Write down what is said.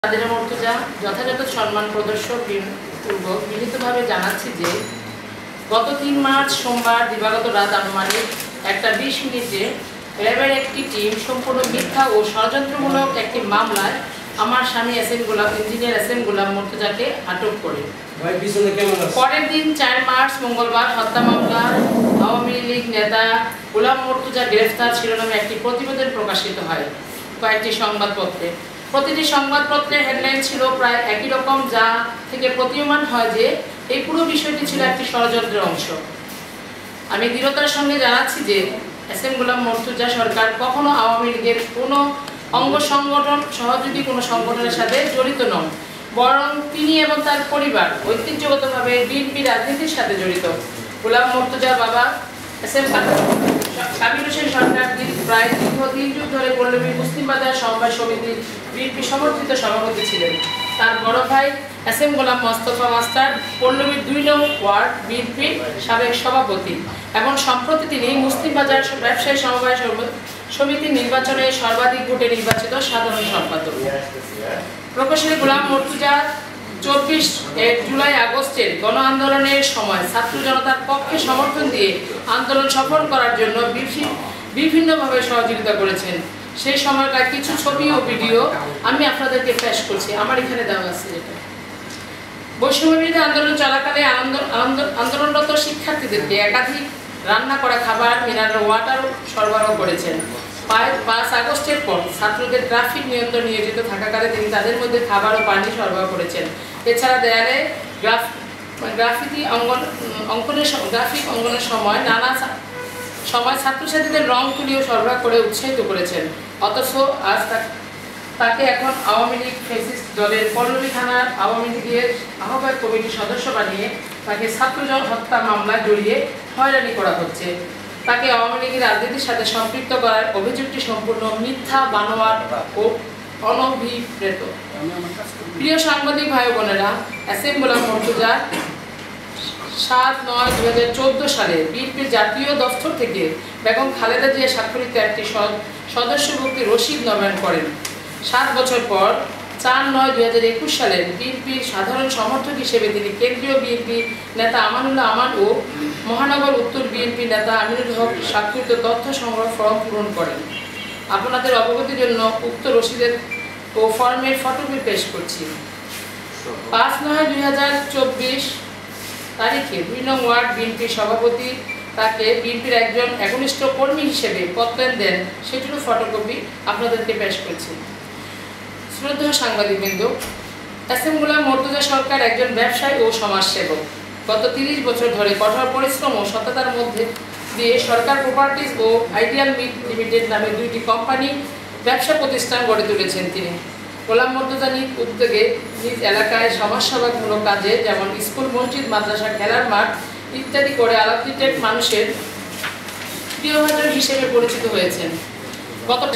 তাদের মর্তুজা যথাযথ সম্মান প্রদর্শনপূর্বক মিলিতভাবে জানাচ্ছি যে গত 3 মার্চ সোমবার দিবাগত রাত আনুমানিক 1:20 মিনিটে র্যাবের একটি টিম সম্পূর্ণ মিথ্যা ও ষড়যন্ত্রমূলক একটি মামলায় আমার স্বামী ইঞ্জিনিয়ার এস এম গোলাম মর্তুজাকে আটক করে। পরের দিন 4 মার্চ মঙ্গলবার হত্যা মামলার আওয়ামী লীগ নেতা গোলাম মর্তুজা গ্রেফতার শিরোনামে একটি প্রতিবেদন প্রকাশিত হয় কয়েকটি সংবাদপত্রে। প্রতিটি সংবাদপত্রের হেডলাইন ছিল প্রায় একই রকম, যা থেকে প্রতীয়মান হয় যে এই পুরো বিষয়টি ছিল একটি ষড়যন্ত্রের অংশ। আমি দৃঢ়তার সঙ্গে জানাচ্ছি যে এস এম গোলাম মর্তুজা সরকার কখনো আওয়ামী লীগের কোনো অঙ্গ সংগঠন সহযোগী কোনো সংগঠনের সাথে জড়িত নন, বরং তিনি এবং তার পরিবার ঐতিহ্যগতভাবে বিএনপি রাজনীতির সাথে জড়িত। গোলাম মর্তুজার বাবা এস এম কাবিল হোসেন সরকার প্রায় দীর্ঘ 3 যুগ ধরে পল্লবী মুসলিম বাজার সমবায় সমিতির বিএনপি সমর্থিত সভাপতি ছিলেন। তার বড় ভাই S M Golam Mostafa master পল্লবীর 2 নং ওয়ার্ড বিএনপির সাবেক সভাপতি এবং সম্প্রতি তিনি মুসলিম বাজার ব্যবসায়ী সমবায় সমিতির নির্বাচনে সর্বাধিক ভোটে নির্বাচিত সাধারণ সম্পাদক। প্রকৌশলী গোলাম মর্তুজা 24 জুলাই আগস্টের গণ আন্দোলনের সময় ছাত্র জনতার পক্ষে সমর্থন দিয়ে আন্দোলন সফল করার জন্য বিভিন্নভাবে সহযোগিতা করেছেন। সেই সময়কার কিছু ছবি ও ভিডিও আমি আপনাদেরকে পেশ করছি। আমার এখানে দেওয়া আছে। যেটা বৈষম্যবিরোধী আন্দোলন চলাকালে আন্দোলনরত শিক্ষার্থীদেরকে একাধিক রান্না করা খাবার, মিনারেল ওয়াটার সরবরাহ করেছেন। 5 আগস্টের পর ছাত্রদের ট্রাফিক নিয়ন্ত্রণ নিয়োজিত থাকাকালে তিনি তাদের মধ্যে খাবার ও পানি সরবরাহ করেছেন। এছাড়া দেয়ালে গ্রাফিক অঙ্কনের সময় নানা ছাত্রছাত্রীদের রং তুলিও সরবরাহ করে উৎসাহিত করেছেন। অথচ আজ তাকে এখন আওয়ামী লীগ ফ্যাসিস্ট দলের পল্লবী থানার আওয়ামী লীগের আহ্বায়ক কমিটির সদস্য বানিয়ে তাকে ছাত্রজন হত্যা মামলায় জড়িয়ে হয়রানি করা হচ্ছে। তাকে আওয়ামী লীগের রাজনীতির সাথে সম্পৃক্ত করার অভিযোগটি সম্পূর্ণ মিথ্যা, বানোয়াট ও অনভিপ্রেত। প্রিয় সাংবাদিক ভাই বোনেরা, এস এম গোলাম মর্তুজা 7/9/2014 সালে বিএনপির জাতীয় দফতর থেকে বেগম খালেদা জিয়া স্বাক্ষরিত একটি সদস্যভুক্তি রসিদ নবায়ন করেন। 7 বছর পর 4/9/2021 সালে বিএনপির সাধারণ সমর্থক হিসেবে তিনি কেন্দ্রীয় বিএনপি নেতা আমানুল্লাহ আমান ও মহানগর উত্তর বিএনপি নেতা আমিনুল হক স্বাক্ষরিত তথ্য সংগ্রহ ফর্ম পূরণ করেন। আপনাদের অবগতির জন্য উক্ত রসিদের ও ফর্মের ফটোকপি পেশ করছি। 5/9/2024 তারিখে 2 নং ওয়ার্ড বিএনপির সভাপতি তাকে বিএনপির একজন একনিষ্ঠ কর্মী হিসেবে প্রত্যয়ন দেন, সেটিরও ফটোকপি আপনাদেরকে পেশ করছি। শ্রদ্ধেয় সাংবাদিকবৃন্দ, এস এম গোলাম মর্তুজা সরকার একজন ব্যবসায়ী ও সমাজসেবক। গত 30 বছর ধরে কঠোর পরিশ্রম ও সততার মধ্যে দিয়ে সরকার প্রপার্টিজ ও আইডিয়াল লিমিটেড নামে 2টি কোম্পানি ব্যবসা প্রতিষ্ঠান গড়ে তুলেছেন তিনি। গোলাম মর্তুজা নিজ উদ্যোগে নিজ এলাকায় সমাজসেবামূলক কাজে, যেমন স্কুল, মসজিদ, মাদ্রাসা, খেলার মাঠ ইত্যাদি করে আলাদা মানুষের প্রিয়ভাজন হিসেবে পরিচিত হয়েছেন। গত